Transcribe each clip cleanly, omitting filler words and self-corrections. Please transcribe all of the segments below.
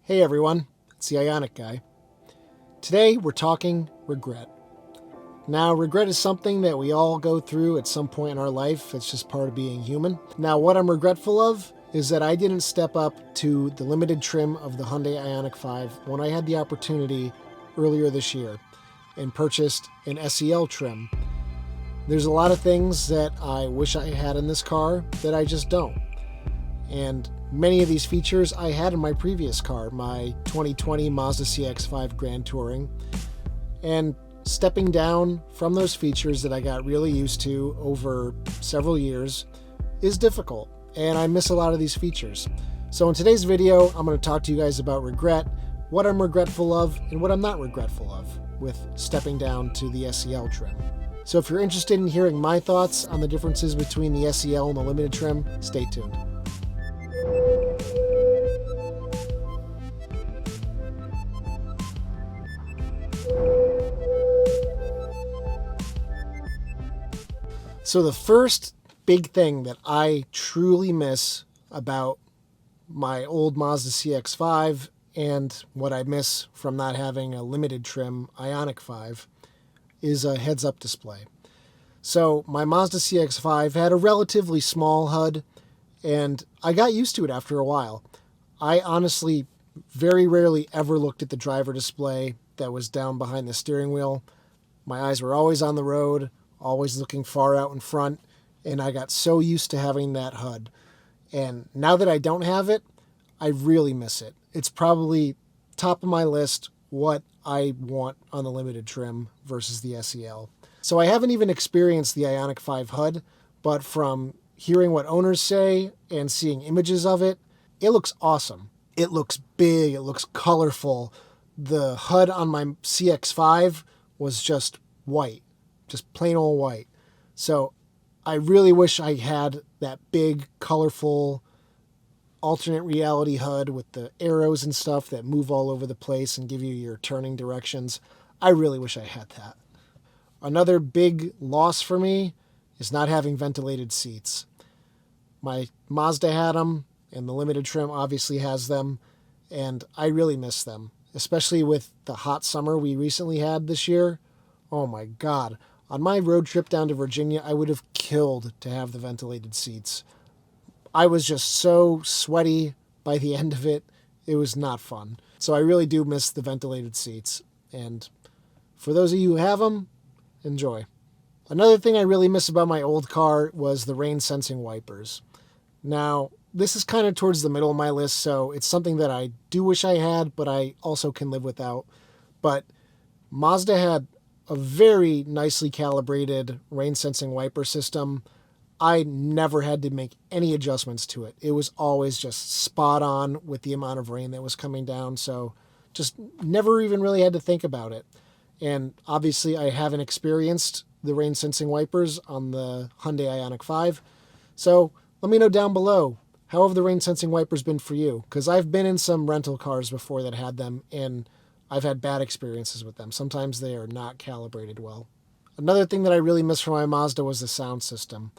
Hey everyone, it's the Ioniq guy. Today we're talking regret. Now, regret is something that we all go through at some point in our life. It's just part of being human. Now, what I'm regretful of is that I didn't step up to the limited trim of the Hyundai Ioniq 5 when I had the opportunity earlier this year and purchased an SEL trim. There's a lot of things that I wish I had in this car that I just don't. And many of these features I had in my previous car, my 2020 Mazda CX-5 Grand Touring. And stepping down from those features that I got really used to over several years is difficult, and I miss a lot of these features. So in today's video, I'm going to talk to you guys about regret, what I'm regretful of, and what I'm not regretful of with stepping down to the SEL trim. So if you're interested in hearing my thoughts on the differences between the SEL and the limited trim, stay tuned. So the first big thing that I truly miss about my old Mazda CX-5 and what I miss from not having a limited trim Ioniq 5 is a heads-up display. So my Mazda CX-5 had a relatively small HUD, and I got used to it after a while. I honestly very rarely ever looked at the driver display that was down behind the steering wheel. My eyes were always on the road, always looking far out in front, and I got so used to having that HUD. And now that I don't have it, I really miss it. It's probably top of my list what I want on the limited trim versus the SEL. So I haven't even experienced the Ioniq 5 HUD, but from hearing what owners say and seeing images of it, it looks awesome. It looks big, it looks colorful. The HUD on my CX-5 was just white. Just plain old white. So I really wish I had that big, colorful, alternate reality HUD with the arrows and stuff that move all over the place and give you your turning directions. I really wish I had that. Another big loss for me is not having ventilated seats. My Mazda had them, and the limited trim obviously has them, and I really miss them, especially with the hot summer we recently had this year. Oh my God. On my road trip down to Virginia, I would have killed to have the ventilated seats. I was just so sweaty by the end of it. It was not fun. So I really do miss the ventilated seats. And for those of you who have them, enjoy. Another thing I really miss about my old car was the rain sensing wipers. Now, this is kind of towards the middle of my list, so it's something that I do wish I had, but I also can live without. But Mazda had a very nicely calibrated rain sensing wiper system. I never had to make any adjustments to it. It was always just spot on with the amount of rain that was coming down, so just never even really had to think about it. And obviously I haven't experienced the rain sensing wipers on the Hyundai Ioniq 5. So let me know down below, how have the rain sensing wipers been for you? Because I've been in some rental cars before that had them, and I've had bad experiences with them. Sometimes they are not calibrated well. Another thing that I really missed from my Mazda was the sound system.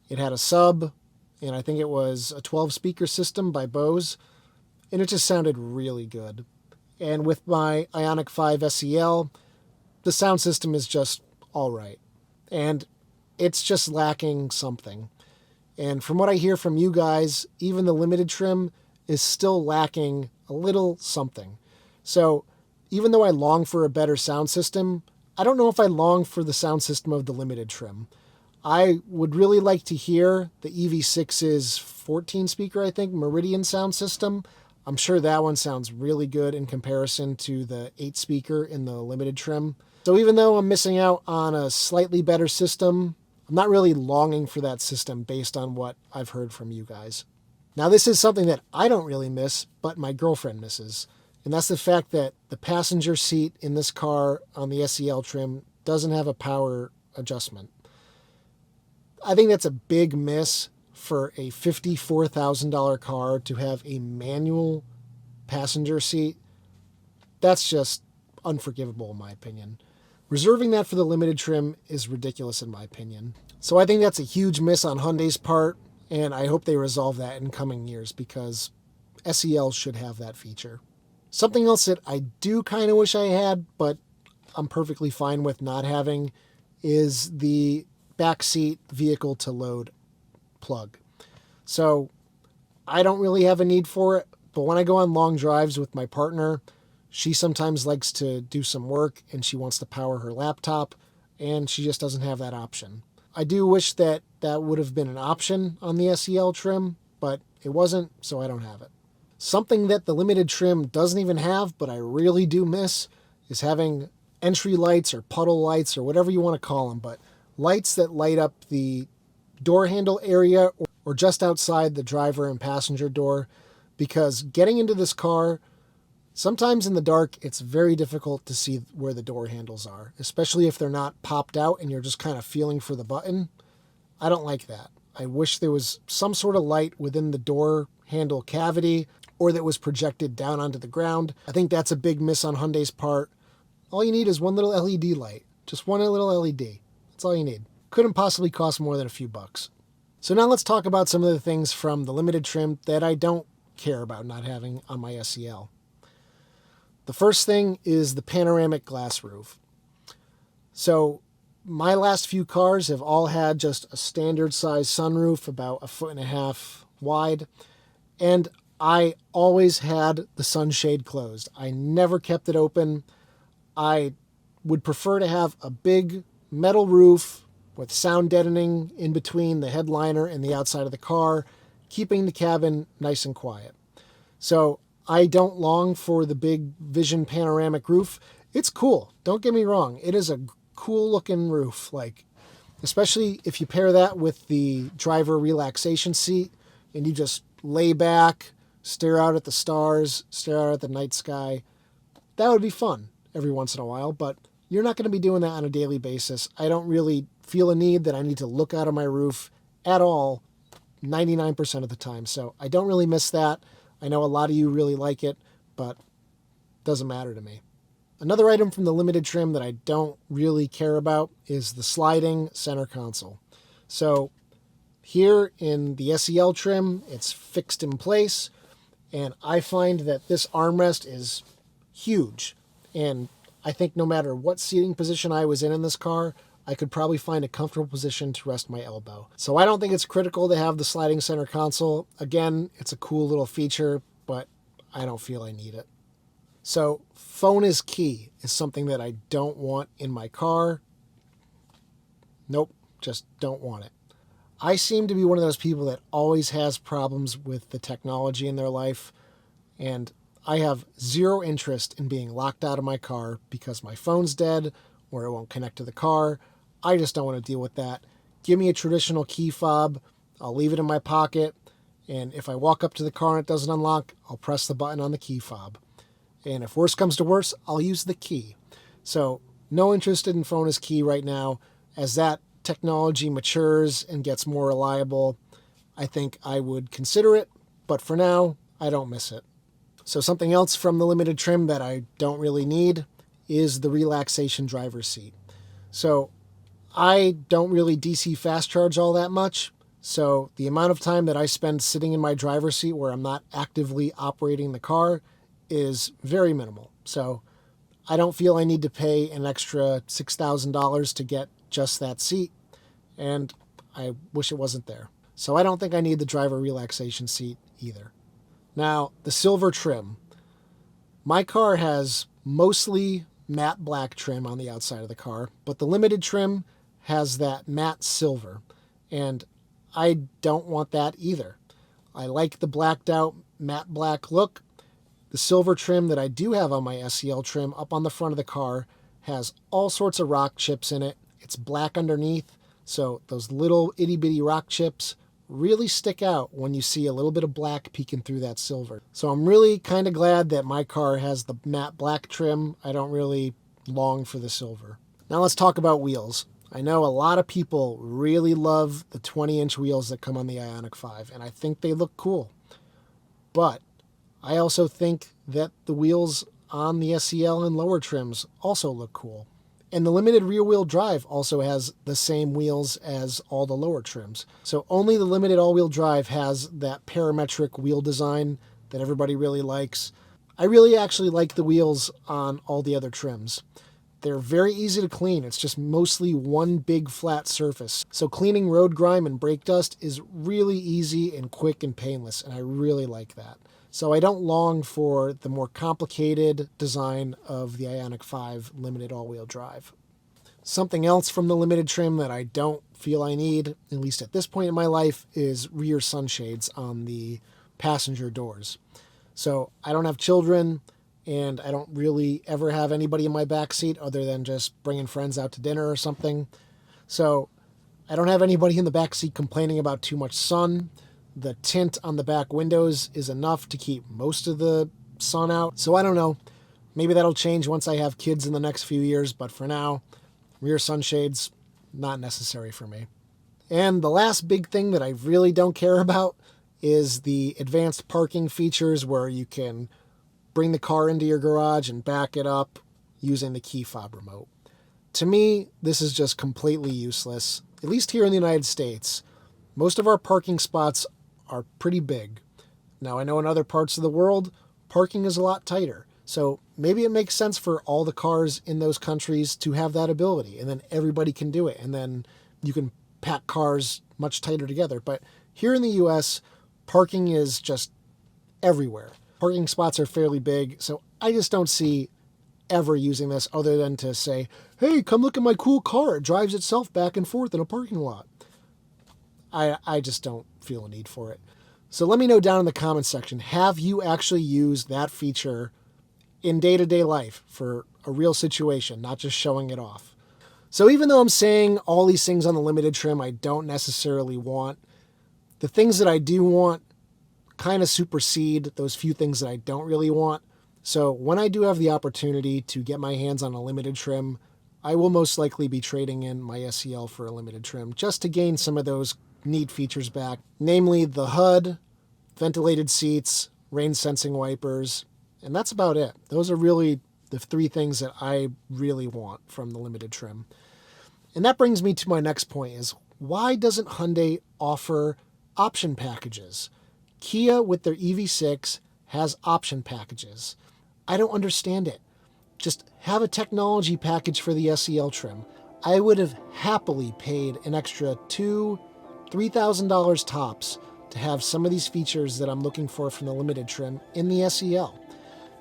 It had a sub, and I think it was a 12-speaker system by Bose, and it just sounded really good. And with my Ioniq 5 SEL, the sound system is just all right. And it's just lacking something. And from what I hear from you guys, even the limited trim is still lacking a little something. So even though I long for a better sound system, I don't know if I long for the sound system of the limited trim. I would really like to hear the EV6's 14-speaker, I think, Meridian sound system. I'm sure that one sounds really good in comparison to the 8-speaker in the limited trim. So even though I'm missing out on a slightly better system, I'm not really longing for that system based on what I've heard from you guys. Now this is something that I don't really miss, but my girlfriend misses. And that's the fact that the passenger seat in this car on the SEL trim doesn't have a power adjustment. I think that's a big miss for a $54,000 car to have a manual passenger seat. That's just unforgivable in my opinion. Reserving that for the limited trim is ridiculous in my opinion. So I think that's a huge miss on Hyundai's part, and I hope they resolve that in coming years because SEL should have that feature. Something else that I do kind of wish I had, but I'm perfectly fine with not having, is the backseat vehicle to load plug. So I don't really have a need for it, but when I go on long drives with my partner, she sometimes likes to do some work and she wants to power her laptop, and she just doesn't have that option. I do wish that that would have been an option on the SEL trim, but it wasn't, so I don't have it. Something that the limited trim doesn't even have, but I really do miss, is having entry lights or puddle lights or whatever you want to call them, but lights that light up the door handle area or just outside the driver and passenger door, because getting into this car, sometimes in the dark, it's very difficult to see where the door handles are, especially if they're not popped out and you're just kind of feeling for the button. I don't like that. I wish there was some sort of light within the door handle cavity or that was projected down onto the ground. I think that's a big miss on Hyundai's part. All you need is one little LED light. Just one little LED. That's all you need. Couldn't possibly cost more than a few bucks. So now let's talk about some of the things from the limited trim that I don't care about not having on my SEL. The first thing is the panoramic glass roof. So my last few cars have all had just a standard size sunroof, about 1.5 feet wide, and I always had the sunshade closed. I never kept it open. I would prefer to have a big metal roof with sound deadening in between the headliner and the outside of the car, keeping the cabin nice and quiet. So I don't long for the big vision panoramic roof. It's cool. Don't get me wrong. It is a cool looking roof, like, especially if you pair that with the driver relaxation seat and you just lay back, stare out at the stars, stare out at the night sky. That would be fun every once in a while, but you're not going to be doing that on a daily basis. I don't really feel a need that I need to look out of my roof at all 99% of the time. So I don't really miss that. I know a lot of you really like it, but it doesn't matter to me. Another item from the limited trim that I don't really care about is the sliding center console. So here in the SEL trim, it's fixed in place, and I find that this armrest is huge. And I think no matter what seating position I was in this car, I could probably find a comfortable position to rest my elbow. So I don't think it's critical to have the sliding center console. Again, it's a cool little feature, but I don't feel I need it. So phone is key is something that I don't want in my car. Nope, just don't want it. I seem to be one of those people that always has problems with the technology in their life, and I have zero interest in being locked out of my car because my phone's dead or it won't connect to the car. I just don't want to deal with that. Give me a traditional key fob. I'll leave it in my pocket, and if I walk up to the car and it doesn't unlock, I'll press the button on the key fob. And if worse comes to worse, I'll use the key. So no interest in phone is key right now. As that technology matures and gets more reliable, I think I would consider it, but for now, I don't miss it. So something else from the limited trim that I don't really need is the relaxation driver's seat. So I don't really DC fast charge all that much, so the amount of time that I spend sitting in my driver's seat where I'm not actively operating the car is very minimal. So I don't feel I need to pay an extra $6,000 to get just that seat, and I wish it wasn't there. So I don't think I need the driver relaxation seat either. Now, the silver trim. My car has mostly matte black trim on the outside of the car, but the limited trim has that matte silver, and I don't want that either. I like the blacked out matte black look. The silver trim that I do have on my SEL trim up on the front of the car has all sorts of rock chips in it. It's black underneath, so those little itty bitty rock chips really stick out when you see a little bit of black peeking through that silver. So I'm really kind of glad that my car has the matte black trim. I don't really long for the silver. Now let's talk about wheels. I know a lot of people really love the 20-inch wheels that come on the Ioniq 5, and I think they look cool. But I also think that the wheels on the SEL and lower trims also look cool. And the limited rear-wheel drive also has the same wheels as all the lower trims. So only the limited all-wheel drive has that parametric wheel design that everybody really likes. I really actually like the wheels on all the other trims. They're very easy to clean. It's just mostly one big flat surface. So cleaning road grime and brake dust is really easy and quick and painless, and I really like that. So I don't long for the more complicated design of the Ioniq 5 limited all-wheel drive. Something else from the limited trim that I don't feel I need, at least at this point in my life, is rear sunshades on the passenger doors. So I don't have children, and I don't really ever have anybody in my back seat other than just bringing friends out to dinner or something. So I don't have anybody in the back seat complaining about too much sun. The tint on the back windows is enough to keep most of the sun out. So I don't know. Maybe that'll change once I have kids in the next few years, but for now, rear sunshades, not necessary for me. And the last big thing that I really don't care about is the advanced parking features where you can bring the car into your garage and back it up using the key fob remote. To me, this is just completely useless, at least here in the United States. Most of our parking spots are pretty big. Now, I know in other parts of the world, parking is a lot tighter. So maybe it makes sense for all the cars in those countries to have that ability, and then everybody can do it, and then you can pack cars much tighter together. But here in the US, parking is just everywhere. Parking spots are fairly big, so I just don't see ever using this other than to say, hey, come look at my cool car. It drives itself back and forth in a parking lot. I just don't feel a need for it. So let me know down in the comments section, have you actually used that feature in day-to-day life for a real situation, not just showing it off? So even though I'm saying all these things on the limited trim I don't necessarily want, the things that I do want kind of supersede those few things that I don't really want. So when I do have the opportunity to get my hands on a limited trim, I will most likely be trading in my SEL for a limited trim just to gain some of those neat features back, namely the HUD, ventilated seats, rain sensing wipers, and that's about it. Those are really the three things that I really want from the limited trim. And that brings me to my next point is, why doesn't Hyundai offer option packages? Kia with their EV6 has option packages. I don't understand it. Just have a technology package for the SEL trim. I would have happily paid an extra $2,000-$3,000 tops to have some of these features that I'm looking for from the limited trim in the SEL.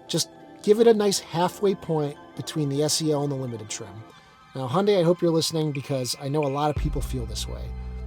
Just give it a nice halfway point between the SEL and the limited trim. Now, Hyundai, I hope you're listening because I know a lot of people feel this way.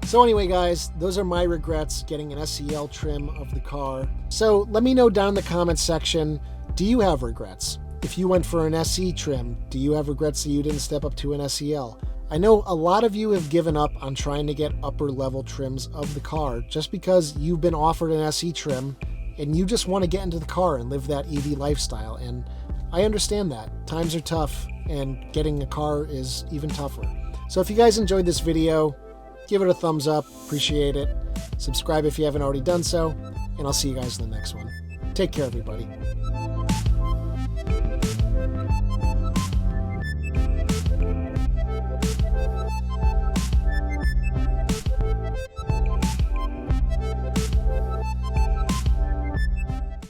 So anyway, guys, those are my regrets getting an SEL trim of the car. So let me know down in the comments section, do you have regrets? If you went for an SE trim, do you have regrets that you didn't step up to an SEL? I know a lot of you have given up on trying to get upper level trims of the car just because you've been offered an SE trim and you just want to get into the car and live that EV lifestyle. And I understand that. Times are tough and getting a car is even tougher. So if you guys enjoyed this video, give it a thumbs up, appreciate it. Subscribe if you haven't already done so, and I'll see you guys in the next one. Take care, everybody.